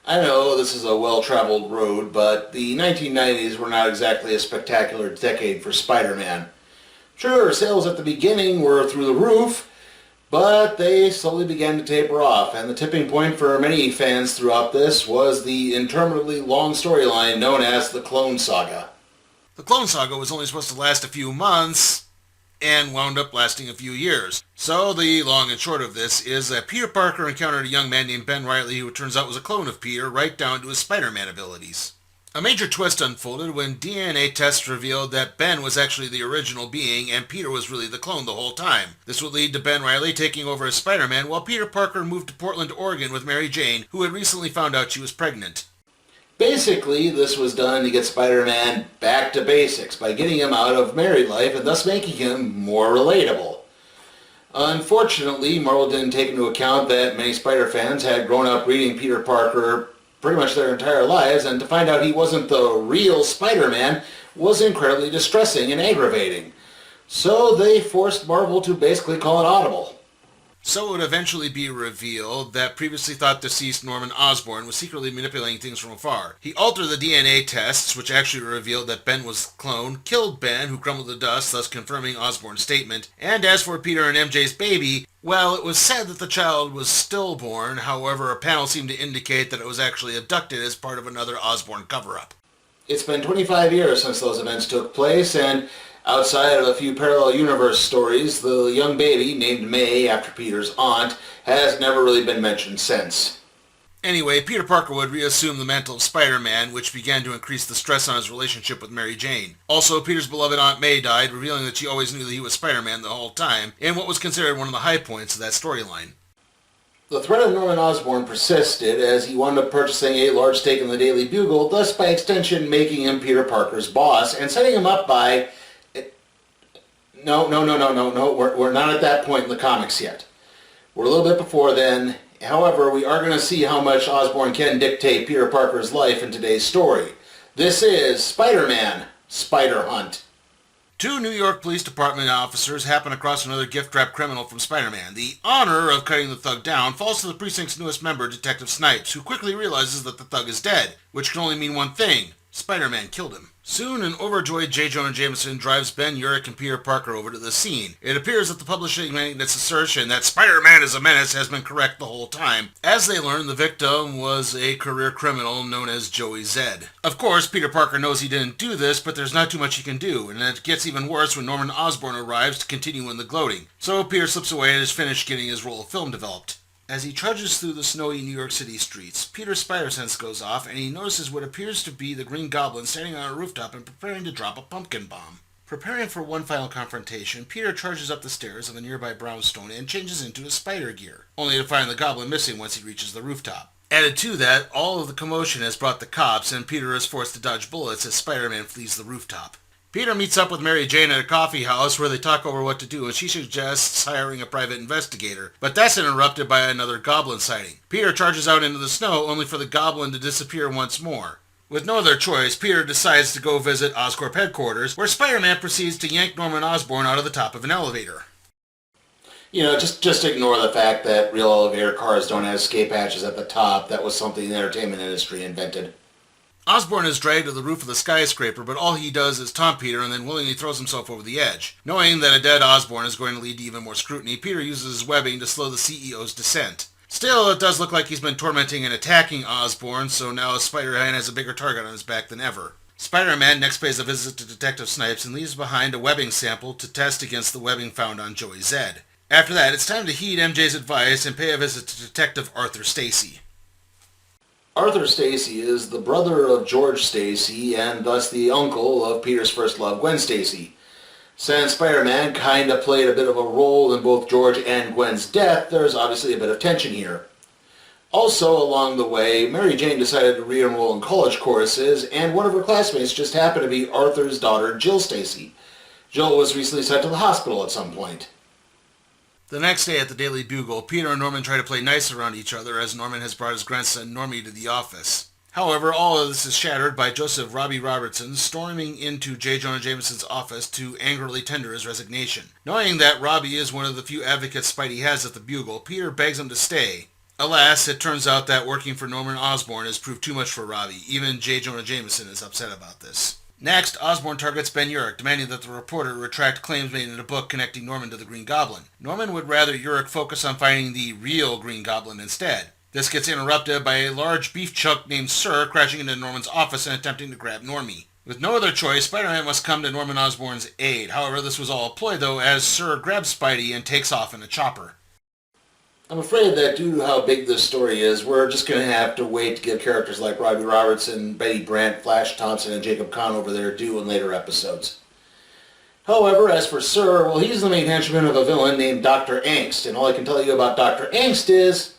I know this is a well-traveled road, but the 1990s were not exactly a spectacular decade for Spider-Man. Sure, sales at the beginning were through the roof, but they slowly began to taper off, and the tipping point for many fans throughout this was the interminably long storyline known as the Clone Saga. The Clone Saga was only supposed to last a few months, and wound up lasting a few years. So the long and short of this is that Peter Parker encountered a young man named Ben Reilly who it turns out was a clone of Peter, right down to his Spider-Man abilities. A major twist unfolded when DNA tests revealed that Ben was actually the original being and Peter was really the clone the whole time. This would lead to Ben Reilly taking over as Spider-Man while Peter Parker moved to Portland, Oregon with Mary Jane, who had recently found out she was pregnant. Basically, this was done to get Spider-Man back to basics by getting him out of married life and thus making him more relatable. Unfortunately, Marvel didn't take into account that many Spider fans had grown up reading Peter Parker pretty much their entire lives, and to find out he wasn't the real Spider-Man was incredibly distressing and aggravating. So they forced Marvel to basically call it audible. So it would eventually be revealed that previously thought deceased Norman Osborn was secretly manipulating things from afar. He altered the DNA tests, which actually revealed that Ben was the clone, killed Ben, who crumbled to dust, thus confirming Osborn's statement. And as for Peter and MJ's baby, well, it was said that the child was stillborn, however a panel seemed to indicate that it was actually abducted as part of another Osborn cover-up. It's been 25 years since those events took place, and outside of a few parallel universe stories, the young baby, named May after Peter's aunt, has never really been mentioned since. Anyway, Peter Parker would reassume the mantle of Spider-Man, which began to increase the stress on his relationship with Mary Jane. Also, Peter's beloved Aunt May died, revealing that she always knew that he was Spider-Man the whole time, in what was considered one of the high points of that storyline. The threat of Norman Osborn persisted as he wound up purchasing a large stake in the Daily Bugle, thus by extension making him Peter Parker's boss and setting him up by... No, we're not at that point in the comics yet. We're a little bit before then. However, we are going to see how much Osborn can dictate Peter Parker's life in today's story. This is Spider-Man: Spider Hunt. Two New York Police Department officers happen across another gift-wrapped criminal from Spider-Man. The honor of cutting the thug down falls to the precinct's newest member, Detective Snipes, who quickly realizes that the thug is dead, which can only mean one thing: Spider-Man killed him. Soon, an overjoyed J. Jonah Jameson drives Ben Urich and Peter Parker over to the scene. It appears that the publishing magnate assertion that Spider-Man is a menace has been correct the whole time, as they learn the victim was a career criminal known as Joey Zed. Of course, Peter Parker knows he didn't do this, but there's not too much he can do, and it gets even worse when Norman Osborn arrives to continue in the gloating. So Peter slips away and is finished getting his roll of film developed. As he trudges through the snowy New York City streets, Peter's spider sense goes off and he notices what appears to be the Green Goblin standing on a rooftop and preparing to drop a pumpkin bomb. Preparing for one final confrontation, Peter charges up the stairs of a nearby brownstone and changes into his spider gear, only to find the Goblin missing once he reaches the rooftop. Added to that, all of the commotion has brought the cops and Peter is forced to dodge bullets as Spider-Man flees the rooftop. Peter meets up with Mary Jane at a coffee house where they talk over what to do and she suggests hiring a private investigator, but that's interrupted by another Goblin sighting. Peter charges out into the snow only for the Goblin to disappear once more. With no other choice, Peter decides to go visit Oscorp headquarters, where Spider-Man proceeds to yank Norman Osborn out of the top of an elevator. You know, just ignore the fact that real elevator cars don't have escape hatches at the top. That was something the entertainment industry invented. Osborn is dragged to the roof of the skyscraper, but all he does is taunt Peter and then willingly throws himself over the edge. Knowing that a dead Osborn is going to lead to even more scrutiny, Peter uses his webbing to slow the CEO's descent. Still, it does look like he's been tormenting and attacking Osborn, so now Spider-Man has a bigger target on his back than ever. Spider-Man next pays a visit to Detective Snipes and leaves behind a webbing sample to test against the webbing found on Joey Zed. After that, it's time to heed MJ's advice and pay a visit to Detective Arthur Stacy. Arthur Stacy is the brother of George Stacy and thus the uncle of Peter's first love, Gwen Stacy. Since Spider-Man kinda played a bit of a role in both George and Gwen's death, there's obviously a bit of tension here. Also, along the way, Mary Jane decided to re-enroll in college courses, and one of her classmates just happened to be Arthur's daughter, Jill Stacy. Jill was recently sent to the hospital at some point. The next day at the Daily Bugle, Peter and Norman try to play nice around each other as Norman has brought his grandson Normie to the office. However, all of this is shattered by Joseph Robbie Robertson storming into J. Jonah Jameson's office to angrily tender his resignation. Knowing that Robbie is one of the few advocates Spidey has at the Bugle, Peter begs him to stay. Alas, it turns out that working for Norman Osborn has proved too much for Robbie. Even J. Jonah Jameson is upset about this. Next, Osborn targets Ben Urich, demanding that the reporter retract claims made in a book connecting Norman to the Green Goblin. Norman would rather Urich focus on finding the real Green Goblin instead. This gets interrupted by a large beef chuck named Sir crashing into Norman's office and attempting to grab Normie. With no other choice, Spider-Man must come to Norman Osborn's aid. However, this was all a ploy, though, as Sir grabs Spidey and takes off in a chopper. I'm afraid that due to how big this story is, we're just going to have to wait to give characters like Robbie Robertson, Betty Brant, Flash Thompson, and Jacob Conover their due in later episodes. However, as for Sir, well, he's the main henchman of a villain named Dr. Angst, and all I can tell you about Dr. Angst is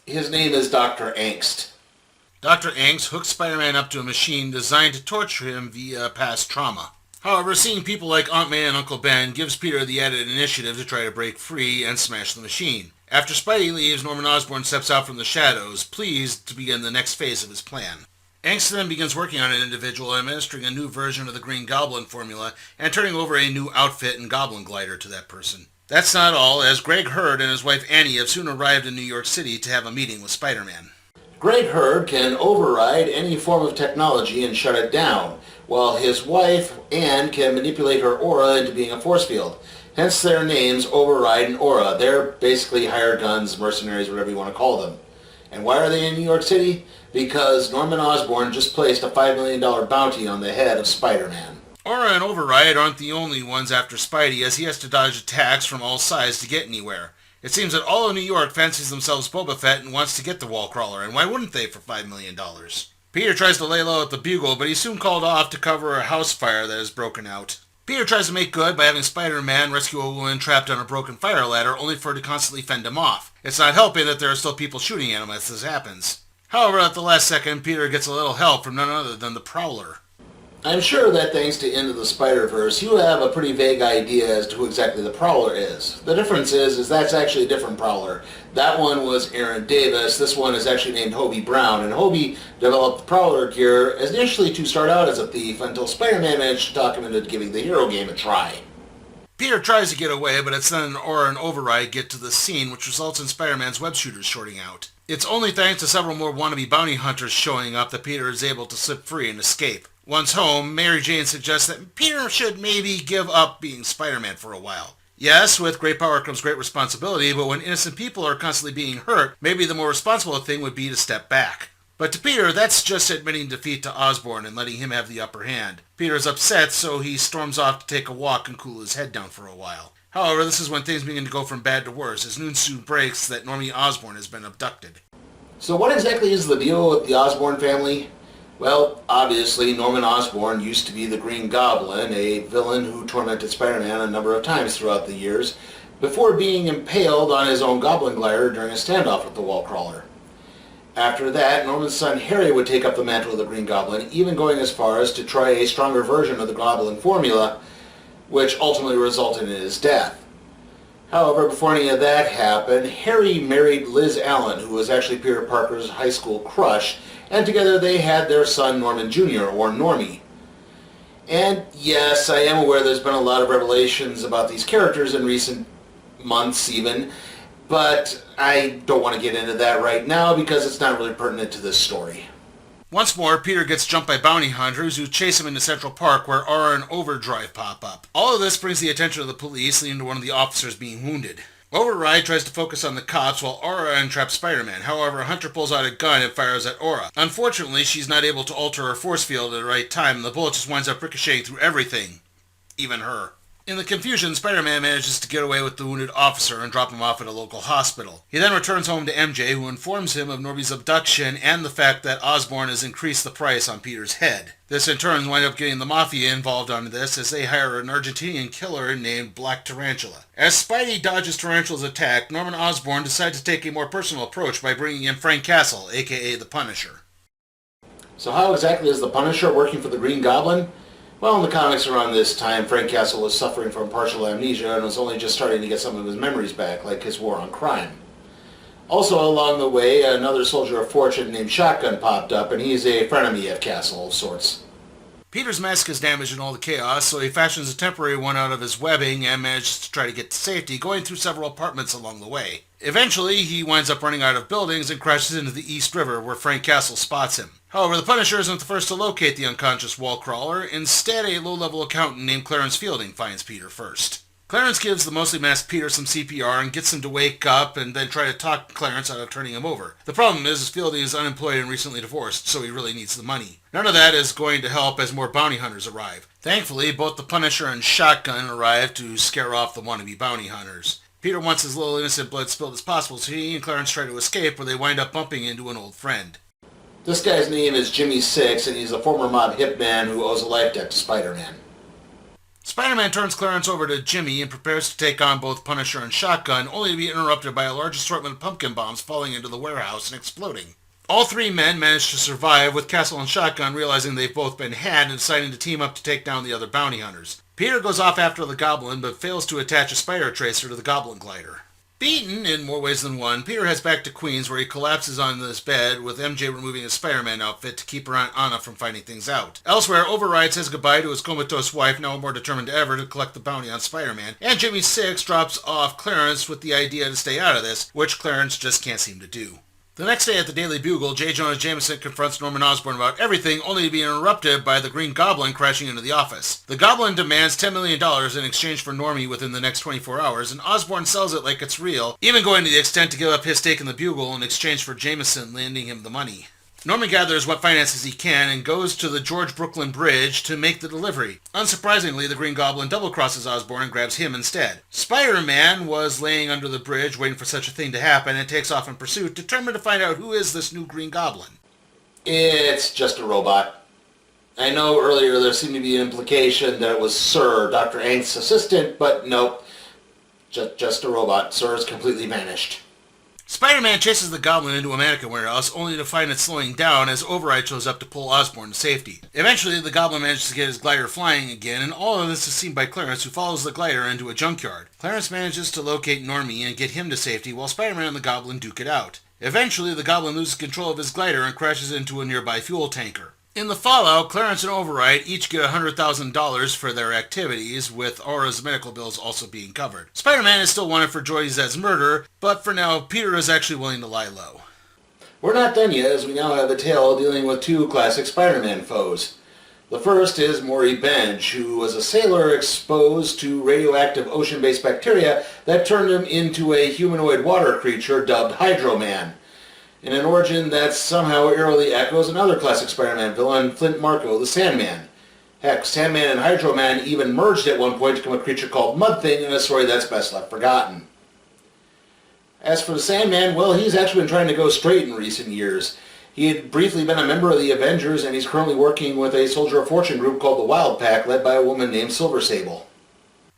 his name is Dr. Angst. Dr. Angst hooks Spider-Man up to a machine designed to torture him via past trauma. However, seeing people like Aunt May and Uncle Ben gives Peter the added initiative to try to break free and smash the machine. After Spidey leaves, Norman Osborn steps out from the shadows, pleased to begin the next phase of his plan. Angst then begins working on an individual, administering a new version of the Green Goblin formula and turning over a new outfit and goblin glider to that person. That's not all, as Greg Hurd and his wife Annie have soon arrived in New York City to have a meeting with Spider-Man. Greg Hurd can override any form of technology and shut it down, while his wife, Anne, can manipulate her aura into being a force field. Hence their names, Override and Aura. They're basically hired guns, mercenaries, whatever you want to call them. And why are they in New York City? Because Norman Osborn just placed a $5 million bounty on the head of Spider-Man. Aura and Override aren't the only ones after Spidey, as he has to dodge attacks from all sides to get anywhere. It seems that all of New York fancies themselves Boba Fett and wants to get the wall crawler, and why wouldn't they for $5 million? Peter tries to lay low at the Bugle, but he's soon called off to cover a house fire that has broken out. Peter tries to make good by having Spider-Man rescue a woman trapped on a broken fire ladder, only for her to constantly fend him off. It's not helping that there are still people shooting at him as this happens. However, at the last second, Peter gets a little help from none other than the Prowler. I'm sure that thanks to Into the Spider-Verse, you have a pretty vague idea as to who exactly the Prowler is. The difference is that's actually a different Prowler. That one was Aaron Davis. This one is actually named Hobie Brown, and Hobie developed the Prowler gear initially to start out as a thief until Spider-Man managed to talk him into giving the hero game a try. Peter tries to get away, but it's then Aura and Override get to the scene, which results in Spider-Man's web shooters shorting out. It's only thanks to several more wannabe bounty hunters showing up that Peter is able to slip free and escape. Once home, Mary Jane suggests that Peter should maybe give up being Spider-Man for a while. Yes, with great power comes great responsibility, but when innocent people are constantly being hurt, maybe the more responsible thing would be to step back. But to Peter, that's just admitting defeat to Osborn and letting him have the upper hand. Peter's upset, so he storms off to take a walk and cool his head down for a while. However, this is when things begin to go from bad to worse, as news soon breaks that Normie Osborn has been abducted. So what exactly is the deal with the Osborn family? Well, obviously, Norman Osborn used to be the Green Goblin, a villain who tormented Spider-Man a number of times throughout the years, before being impaled on his own goblin glider during a standoff with the wall crawler. After that, Norman's son Harry would take up the mantle of the Green Goblin, even going as far as to try a stronger version of the Goblin formula, which ultimately resulted in his death. However, before any of that happened, Harry married Liz Allen, who was actually Peter Parker's high school crush, and together they had their son Norman Jr., or Normie. And yes, I am aware there's been a lot of revelations about these characters in recent months even, but I don't want to get into that right now because it's not really pertinent to this story. Once more, Peter gets jumped by bounty hunters who chase him into Central Park where Aura and Overdrive pop up. All of this brings the attention of the police, leading to one of the officers being wounded. Override tries to focus on the cops while Aura entraps Spider-Man. However, Hunter pulls out a gun and fires at Aura. Unfortunately, she's not able to alter her force field at the right time, and the bullet just winds up ricocheting through everything. Even her. In the confusion, Spider-Man manages to get away with the wounded officer and drop him off at a local hospital. He then returns home to MJ, who informs him of Normie's abduction and the fact that Osborn has increased the price on Peter's head. This in turn winds up getting the Mafia involved on this as they hire an Argentinian killer named Black Tarantula. As Spidey dodges Tarantula's attack, Norman Osborn decides to take a more personal approach by bringing in Frank Castle, aka the Punisher. So how exactly is the Punisher working for the Green Goblin? Well, in the comics around this time, Frank Castle was suffering from partial amnesia and was only just starting to get some of his memories back, like his war on crime. Also along the way, another soldier of fortune named Shotgun popped up, and he's a frenemy of Castle of sorts. Peter's mask is damaged in all the chaos, so he fashions a temporary one out of his webbing and manages to try to get to safety, going through several apartments along the way. Eventually, he winds up running out of buildings and crashes into the East River, where Frank Castle spots him. However, the Punisher isn't the first to locate the unconscious wall crawler. Instead, a low-level accountant named Clarence Fielding finds Peter first. Clarence gives the mostly masked Peter some CPR and gets him to wake up and then try to talk Clarence out of turning him over. The problem is Fielding is unemployed and recently divorced, so he really needs the money. None of that is going to help as more bounty hunters arrive. Thankfully, both the Punisher and Shotgun arrive to scare off the wannabe bounty hunters. Peter wants as little innocent blood spilled as possible, so he and Clarence try to escape, where they wind up bumping into an old friend. This guy's name is Jimmy Six, and he's a former mob hitman who owes a life debt to Spider-Man. Spider-Man turns Clarence over to Jimmy and prepares to take on both Punisher and Shotgun, only to be interrupted by a large assortment of pumpkin bombs falling into the warehouse and exploding. All three men manage to survive, with Castle and Shotgun realizing they've both been had and deciding to team up to take down the other bounty hunters. Peter goes off after the Goblin, but fails to attach a spider tracer to the Goblin glider. Beaten in more ways than one, Peter heads back to Queens, where he collapses on his bed, with MJ removing his Spider-Man outfit to keep her Aunt Anna from finding things out. Elsewhere, Override says goodbye to his comatose wife, now more determined than ever to collect the bounty on Spider-Man, and Jimmy Six drops off Clarence with the idea to stay out of this, which Clarence just can't seem to do. The next day at the Daily Bugle, J. Jonah Jameson confronts Norman Osborn about everything, only to be interrupted by the Green Goblin crashing into the office. The Goblin demands $10 million in exchange for Normie within the next 24 hours, and Osborn sells it like it's real, even going to the extent to give up his stake in the Bugle in exchange for Jameson lending him the money. Norman gathers what finances he can and goes to the George Brooklyn Bridge to make the delivery. Unsurprisingly, the Green Goblin double-crosses Osborn and grabs him instead. Spider-Man was laying under the bridge waiting for such a thing to happen and takes off in pursuit, determined to find out who is this new Green Goblin. It's just a robot. I know earlier there seemed to be an implication that it was Sir, Dr. Angst's assistant, but nope. Just a robot. Sir has completely vanished. Spider-Man chases the Goblin into a mannequin warehouse, only to find it slowing down as Override shows up to pull Osborn to safety. Eventually, the Goblin manages to get his glider flying again, and all of this is seen by Clarence, who follows the glider into a junkyard. Clarence manages to locate Normie and get him to safety, while Spider-Man and the Goblin duke it out. Eventually, the Goblin loses control of his glider and crashes into a nearby fuel tanker. In the fallout, Clarence and Override each get $100,000 for their activities, with Aura's medical bills also being covered. Spider-Man is still wanted for Joy Zed's murder, but for now, Peter is actually willing to lie low. We're not done yet, as we now have a tale dealing with two classic Spider-Man foes. The first is Maury Benj, who was a sailor exposed to radioactive ocean-based bacteria that turned him into a humanoid water creature dubbed Hydro Man, in an origin that somehow eerily echoes another classic Spider-Man villain, Flint Marko, the Sandman. Heck, Sandman and Hydro Man even merged at one point to become a creature called Mud Thing, in a story that's best left forgotten. As for the Sandman, well, he's actually been trying to go straight in recent years. He had briefly been a member of the Avengers, and he's currently working with a Soldier of Fortune group called the Wild Pack, led by a woman named Silver Sable.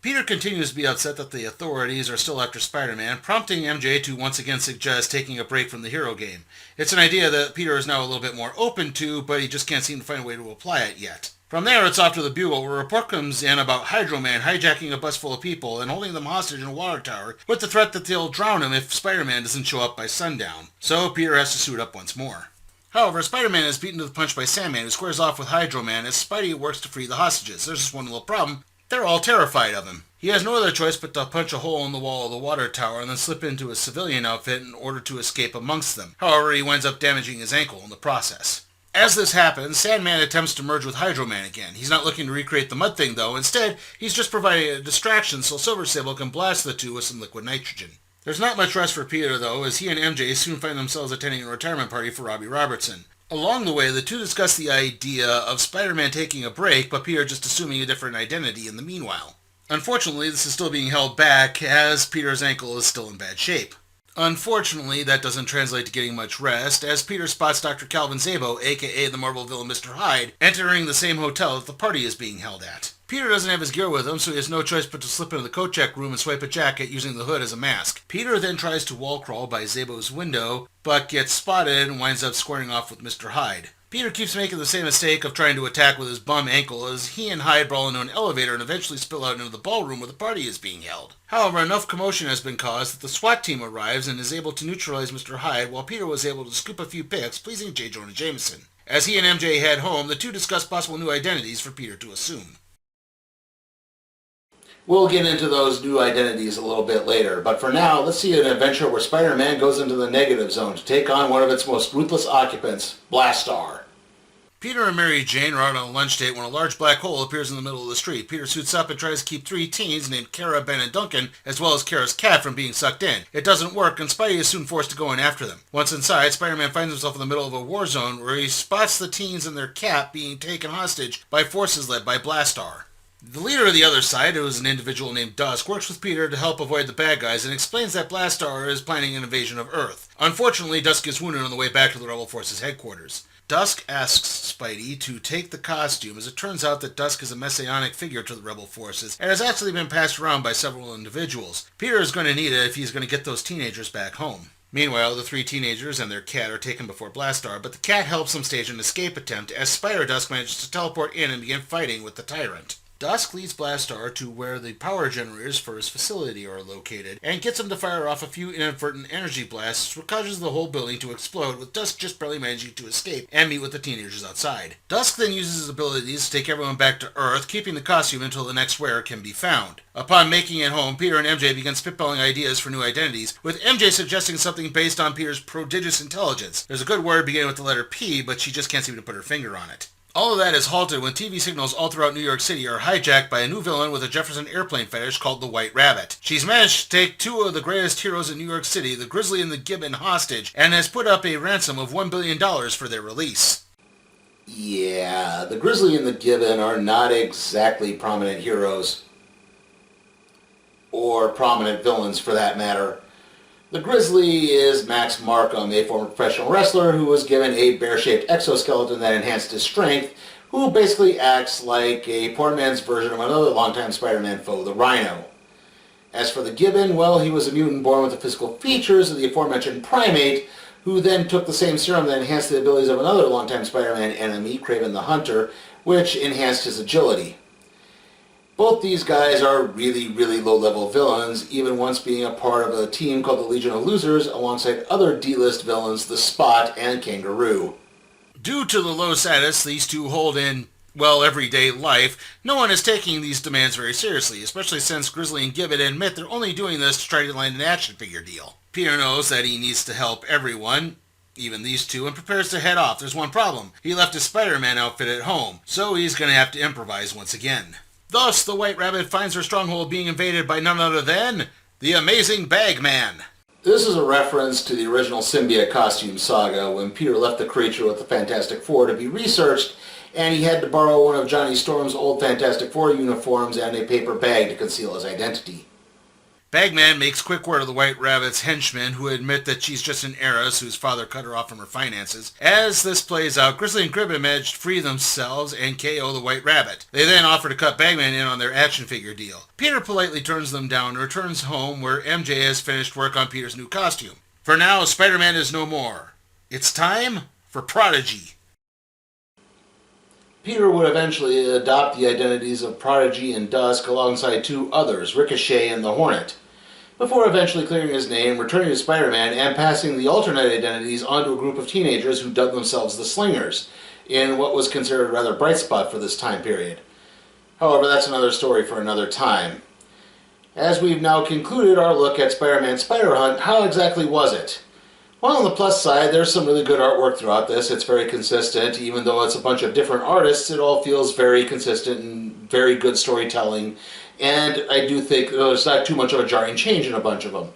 Peter continues to be upset that the authorities are still after Spider-Man, prompting MJ to once again suggest taking a break from the hero game. It's an idea that Peter is now a little bit more open to, but he just can't seem to find a way to apply it yet. From there, it's off to the Bugle, where a report comes in about Hydro Man hijacking a bus full of people and holding them hostage in a water tower, with the threat that they'll drown him if Spider-Man doesn't show up by sundown. So Peter has to suit up once more. However, Spider-Man is beaten to the punch by Sandman, who squares off with Hydro Man as Spidey works to free the hostages. There's just one little problem. They're all terrified of him. He has no other choice but to punch a hole in the wall of the water tower and then slip into a civilian outfit in order to escape amongst them. However, he winds up damaging his ankle in the process. As this happens, Sandman attempts to merge with Hydro Man again. He's not looking to recreate the Mud Thing, though. Instead, he's just providing a distraction so Silver Sable can blast the two with some liquid nitrogen. There's not much rest for Peter, though, as he and MJ soon find themselves attending a retirement party for Robbie Robertson. Along the way, the two discuss the idea of Spider-Man taking a break, but Peter just assuming a different identity in the meanwhile. Unfortunately, this is still being held back, as Peter's ankle is still in bad shape. Unfortunately, that doesn't translate to getting much rest, as Peter spots Dr. Calvin Zabo, aka the Marvel villain Mr. Hyde, entering the same hotel that the party is being held at. Peter doesn't have his gear with him, so he has no choice but to slip into the coat check room and swipe a jacket using the hood as a mask. Peter then tries to wall crawl by Zabo's window, but gets spotted and winds up squaring off with Mr. Hyde. Peter keeps making the same mistake of trying to attack with his bum ankle as he and Hyde brawl into an elevator and eventually spill out into the ballroom where the party is being held. However, enough commotion has been caused that the SWAT team arrives and is able to neutralize Mr. Hyde, while Peter was able to scoop a few picks, pleasing J. Jonah Jameson. As he and MJ head home, the two discuss possible new identities for Peter to assume. We'll get into those new identities a little bit later, but for now, let's see an adventure where Spider-Man goes into the negative zone to take on one of its most ruthless occupants, Blastar. Peter and Mary Jane are out on a lunch date when a large black hole appears in the middle of the street. Peter suits up and tries to keep three teens named Kara, Ben, and Duncan, as well as Kara's cat, from being sucked in. It doesn't work, and Spidey is soon forced to go in after them. Once inside, Spider-Man finds himself in the middle of a war zone where he spots the teens and their cat being taken hostage by forces led by Blastar. The leader of the other side, who is an individual named Dusk, works with Peter to help avoid the bad guys and explains that Blastar is planning an invasion of Earth. Unfortunately, Dusk gets wounded on the way back to the Rebel Force's headquarters. Dusk asks Spidey to take the costume, as it turns out that Dusk is a messianic figure to the Rebel Forces and has actually been passed around by several individuals. Peter is going to need it if he's going to get those teenagers back home. Meanwhile, the three teenagers and their cat are taken before Blastar, but the cat helps them stage an escape attempt as Spider-Dusk manages to teleport in and begin fighting with the tyrant. Dusk leads Blastar to where the power generators for his facility are located, and gets him to fire off a few inadvertent energy blasts, which causes the whole building to explode, with Dusk just barely managing to escape and meet with the teenagers outside. Dusk then uses his abilities to take everyone back to Earth, keeping the costume until the next wearer can be found. Upon making it home, Peter and MJ begin spitballing ideas for new identities, with MJ suggesting something based on Peter's prodigious intelligence. There's a good word beginning with the letter P, but she just can't seem to put her finger on it. All of that is halted when TV signals all throughout New York City are hijacked by a new villain with a Jefferson airplane fetish called the White Rabbit. She's managed to take two of the greatest heroes in New York City, the Grizzly and the Gibbon, hostage, and has put up a ransom of $1 billion for their release. Yeah, the Grizzly and the Gibbon are not exactly prominent heroes. Or prominent villains, for that matter. The Grizzly is Max Markham, a former professional wrestler who was given a bear-shaped exoskeleton that enhanced his strength, who basically acts like a poor man's version of another longtime Spider-Man foe, the Rhino. As for the Gibbon, well, he was a mutant born with the physical features of the aforementioned primate, who then took the same serum that enhanced the abilities of another longtime Spider-Man enemy, Kraven the Hunter, which enhanced his agility. Both these guys are really, really low-level villains, even once being a part of a team called the Legion of Losers, alongside other D-list villains, the Spot and Kangaroo. Due to the low status these two hold in, well, everyday life, no one is taking these demands very seriously, especially since Grizzly and Gibbon admit they're only doing this to try to land an action figure deal. Peter knows that he needs to help everyone, even these two, and prepares to head off. There's one problem. He left his Spider-Man outfit at home, so he's going to have to improvise once again. Thus, the White Rabbit finds her stronghold being invaded by none other than the amazing Bagman. This is a reference to the original symbiote costume saga when Peter left the creature with the Fantastic Four to be researched, and he had to borrow one of Johnny Storm's old Fantastic Four uniforms and a paper bag to conceal his identity. Bagman makes quick word of the White Rabbit's henchmen, who admit that she's just an heiress whose father cut her off from her finances. As this plays out, Grizzly and Gibbon manage to free themselves and KO the White Rabbit. They then offer to cut Bagman in on their action figure deal. Peter politely turns them down and returns home, where MJ has finished work on Peter's new costume. For now, Spider-Man is no more. It's time for Prodigy. Peter would eventually adopt the identities of Prodigy and Dusk alongside two others, Ricochet and the Hornet, before eventually clearing his name, returning to Spider-Man, and passing the alternate identities onto a group of teenagers who dubbed themselves the Slingers, in what was considered a rather bright spot for this time period. However, that's another story for another time. As we've now concluded our look at Spider-Man Spider Hunt, how exactly was it? Well, on the plus side, there's some really good artwork throughout this. It's very consistent. Even though it's a bunch of different artists, it all feels very consistent and very good storytelling. And I do think there's not too much of a jarring change in a bunch of them.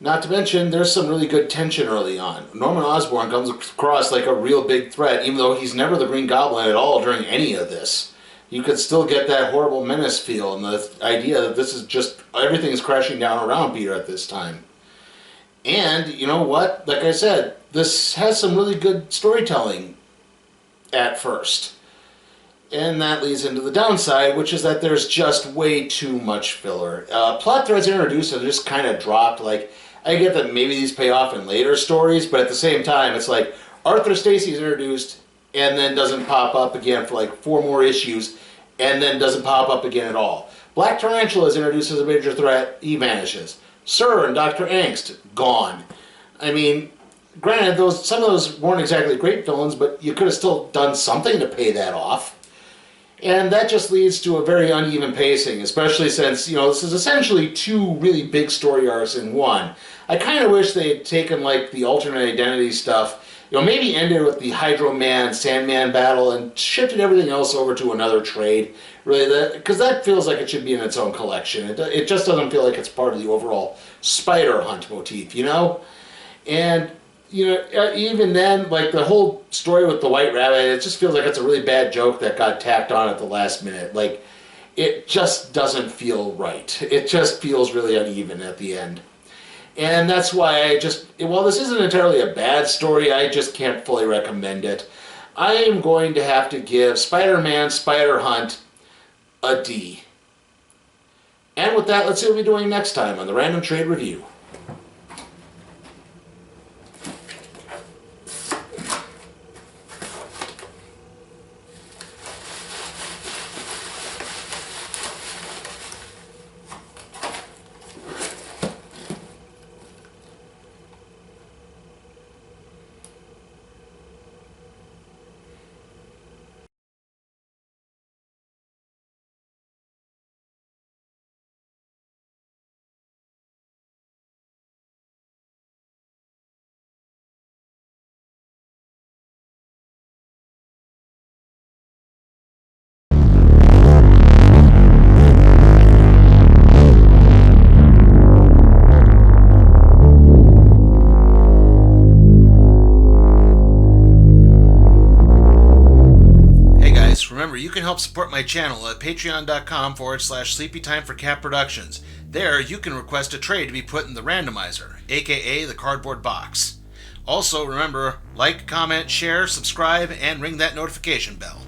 Not to mention, there's some really good tension early on. Norman Osborn comes across like a real big threat, even though he's never the Green Goblin at all during any of this. You could still get that horrible menace feel, and the idea that this is just, everything is crashing down around Peter at this time. And, you know what? Like I said, this has some really good storytelling at first. And that leads into the downside, which is that there's just way too much filler. Plot threads introduced and just kind of dropped. Like, I get that maybe these pay off in later stories, but at the same time, it's like Arthur Stacy is introduced and then doesn't pop up again for like 4 more issues, and then doesn't pop up again at all. Black Tarantula is introduced as a major threat, he vanishes. Sir and Dr. Angst, gone. I mean, granted, some of those weren't exactly great villains, but you could have still done something to pay that off. And that just leads to a very uneven pacing, especially since, this is essentially two really big story arcs in one. I kind of wish they had taken, like, the alternate identity stuff, maybe ended with the Hydro Man, Sandman battle and shifted everything else over to another trade. Really, because that feels like it should be in its own collection. It just doesn't feel like it's part of the overall spider hunt motif, And, even then, like, the whole story with the White Rabbit, it just feels like it's a really bad joke that got tacked on at the last minute. Like, it just doesn't feel right. It just feels really uneven at the end. And that's why while this isn't entirely a bad story, I just can't fully recommend it. I am going to have to give Spider-Man Spider Hunt a D. And with that, let's see what we're doing next time on the Random Trade Review. Remember, you can help support my channel at patreon.com/sleepytime for Cat Productions. There, you can request a trade to be put in the randomizer, aka the cardboard box. Also, remember, like, comment, share, subscribe, and ring that notification bell.